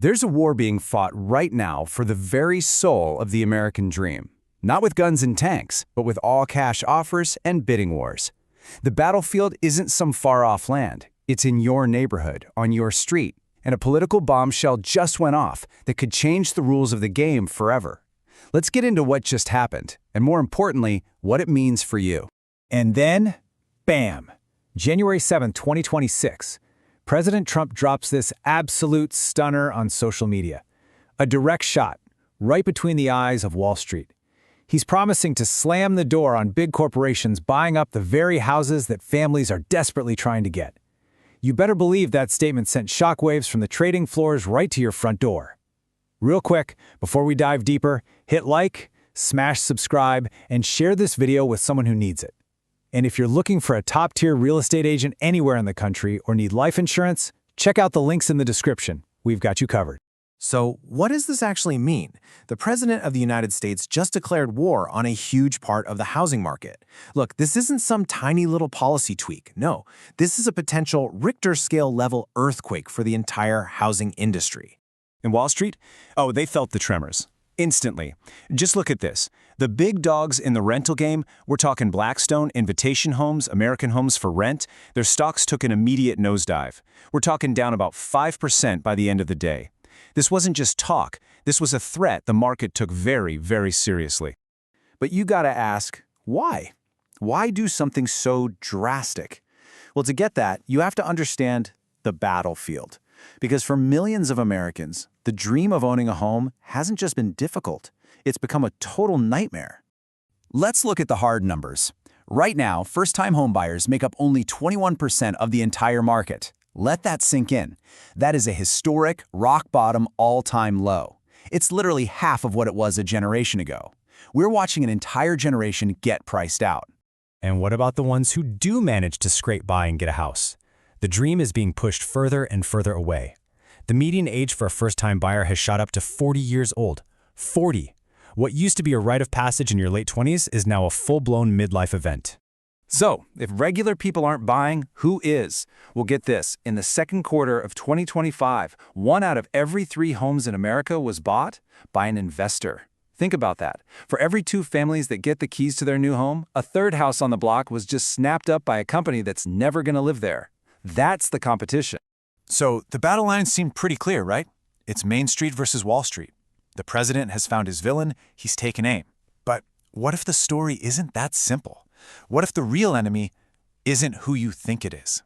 There's a war being fought right now for the very soul of the American dream. Not with guns and tanks, but with all-cash offers and bidding wars. The battlefield isn't some far-off land. It's in your neighborhood, on your street, and a political bombshell just went off that could change the rules of the game forever. Let's get into what just happened, and more importantly, what it means for you. And then, bam! January 7, 2026. President Trump drops this absolute stunner on social media. A direct shot, right between the eyes of Wall Street. He's promising to slam the door on big corporations buying up the very houses that families are desperately trying to get. You better believe that statement sent shockwaves from the trading floors right to your front door. Real quick, before we dive deeper, hit like, smash subscribe, and share this video with someone who needs it. And if you're looking for a top-tier real estate agent anywhere in the country or need life insurance, check out the links in the description. We've got you covered. So, what does this actually mean? The President of the United States just declared war on a huge part of the housing market. Look, this isn't some tiny little policy tweak. No, this is a potential Richter scale level earthquake for the entire housing industry. And Wall Street? Oh, they felt the tremors. Instantly. Just look at this. The big dogs in the rental game, we're talking Blackstone, Invitation Homes, American Homes for Rent, their stocks took an immediate nosedive. We're talking down about 5% by the end of the day. This wasn't just talk. This was a threat the market took very, very seriously. But you gotta ask, why? Why do something so drastic? Well, to get that, you have to understand the battlefield. Because for millions of Americans, the dream of owning a home hasn't just been difficult, it's become a total nightmare. Let's look at the hard numbers. Right now, first-time homebuyers make up only 21% of the entire market. Let that sink in. That is a historic, rock-bottom, all-time low. It's literally half of what it was a generation ago. We're watching an entire generation get priced out. And what about the ones who do manage to scrape by and get a house? The dream is being pushed further and further away. The median age for a first-time buyer has shot up to 40 years old. 40! What used to be a rite of passage in your late 20s is now a full-blown midlife event. So, if regular people aren't buying, who is? Well, get this. In the second quarter of 2025, 1 out of every 3 homes in America was bought by an investor. Think about that. For every 2 families that get the keys to their new home, a third house on the block was just snapped up by a company that's never going to live there. That's the competition. So, the battle lines seem pretty clear, right? It's Main Street versus Wall Street. The president has found his villain, he's taken aim. But what if the story isn't that simple? What if the real enemy isn't who you think it is?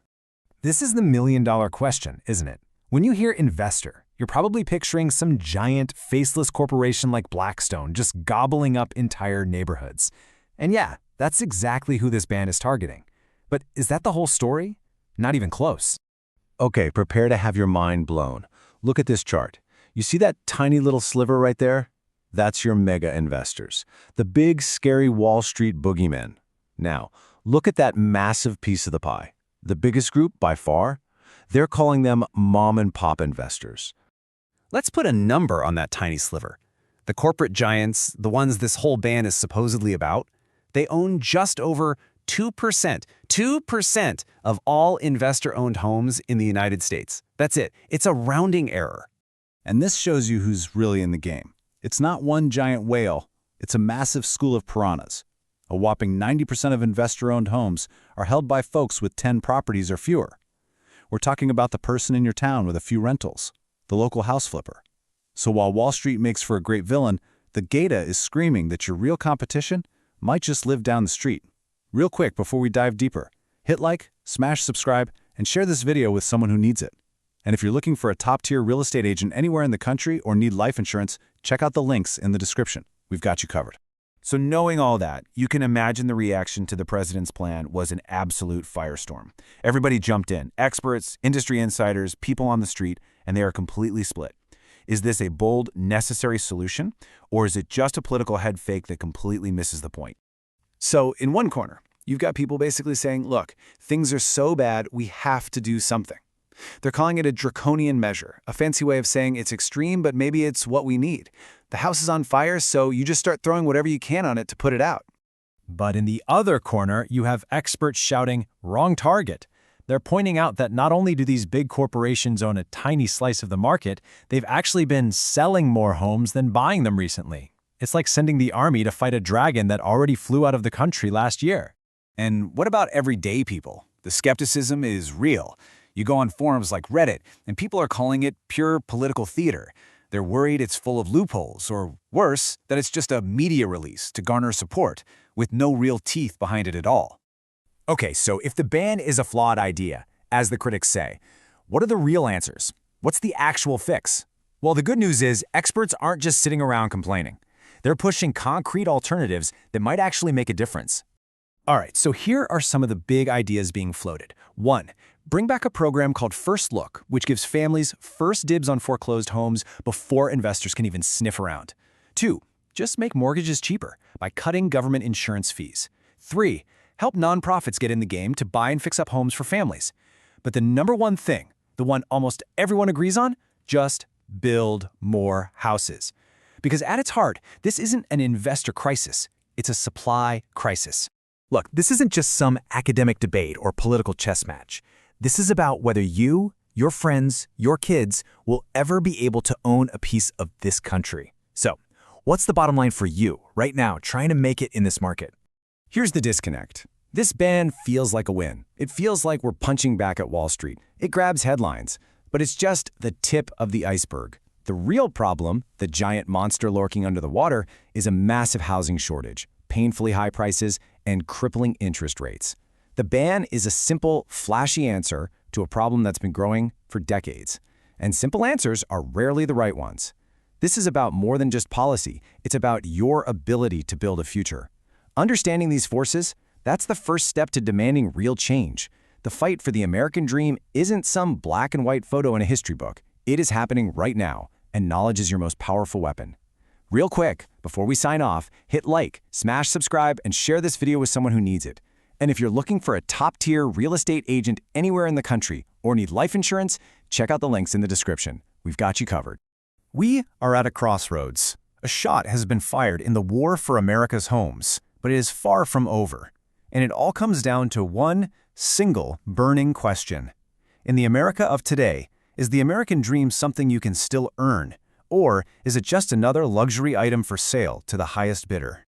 This is the million-dollar question, isn't it? When you hear investor, you're probably picturing some giant, faceless corporation like Blackstone just gobbling up entire neighborhoods. And yeah, that's exactly who this band is targeting. But is that the whole story? Not even close. Okay, prepare to have your mind blown. Look at this chart. You see that tiny little sliver right there? That's your mega investors, the big, scary Wall Street boogeymen. Now, look at that massive piece of the pie. The biggest group, by far, they're calling them mom-and-pop investors. Let's put a number on that tiny sliver. The corporate giants, the ones this whole band is supposedly about, they own just over 2%. 2% of all investor-owned homes in the United States. That's it. It's a rounding error. And this shows you who's really in the game. It's not one giant whale. It's a massive school of piranhas. A whopping 90% of investor-owned homes are held by folks with 10 properties or fewer. We're talking about the person in your town with a few rentals, the local house flipper. So while Wall Street makes for a great villain, the data is screaming that your real competition might just live down the street. Real quick before we dive deeper, hit like, smash subscribe, and share this video with someone who needs it. And if you're looking for a top-tier real estate agent anywhere in the country or need life insurance, check out the links in the description. We've got you covered. So knowing all that, you can imagine the reaction to the president's plan was an absolute firestorm. Everybody jumped in, experts, industry insiders, people on the street, and they are completely split. Is this a bold, necessary solution, or is it just a political head fake that completely misses the point? So in one corner, you've got people basically saying, look, things are so bad, we have to do something. They're calling it a draconian measure, a fancy way of saying it's extreme, but maybe it's what we need. The house is on fire, so you just start throwing whatever you can on it to put it out. But in the other corner, you have experts shouting, wrong target. They're pointing out that not only do these big corporations own a tiny slice of the market, they've actually been selling more homes than buying them recently. It's like sending the army to fight a dragon that already flew out of the country last year. And what about everyday people? The skepticism is real. You go on forums like Reddit, and people are calling it pure political theater. They're worried it's full of loopholes, or worse, that it's just a media release to garner support, with no real teeth behind it at all. Okay, so if the ban is a flawed idea, as the critics say, what are the real answers? What's the actual fix? Well, the good news is experts aren't just sitting around complaining. They're pushing concrete alternatives that might actually make a difference. All right, so here are some of the big ideas being floated. 1. Bring back a program called First Look, which gives families first dibs on foreclosed homes before investors can even sniff around. 2. Just make mortgages cheaper by cutting government insurance fees. 3. Help nonprofits get in the game to buy and fix up homes for families. But the number one thing, the one almost everyone agrees on, just build more houses. Because at its heart, this isn't an investor crisis, it's a supply crisis. Look, this isn't just some academic debate or political chess match. This is about whether you, your friends, your kids will ever be able to own a piece of this country. So, what's the bottom line for you right now trying to make it in this market? Here's the disconnect. This ban feels like a win. It feels like we're punching back at Wall Street. It grabs headlines, but it's just the tip of the iceberg. The real problem, the giant monster lurking under the water, is a massive housing shortage, painfully high prices, and crippling interest rates. The ban is a simple, flashy answer to a problem that's been growing for decades. And simple answers are rarely the right ones. This is about more than just policy. It's about your ability to build a future. Understanding these forces, that's the first step to demanding real change. The fight for the American dream isn't some black and white photo in a history book. It is happening right now, and knowledge is your most powerful weapon. Real quick, before we sign off, hit like, smash subscribe, and share this video with someone who needs it. And if you're looking for a top-tier real estate agent anywhere in the country or need life insurance, check out the links in the description. We've got you covered. We are at a crossroads. A shot has been fired in the war for America's homes, but it is far from over. And it all comes down to one single burning question. In the America of today, is the American dream something you can still earn? Or is it just another luxury item for sale to the highest bidder?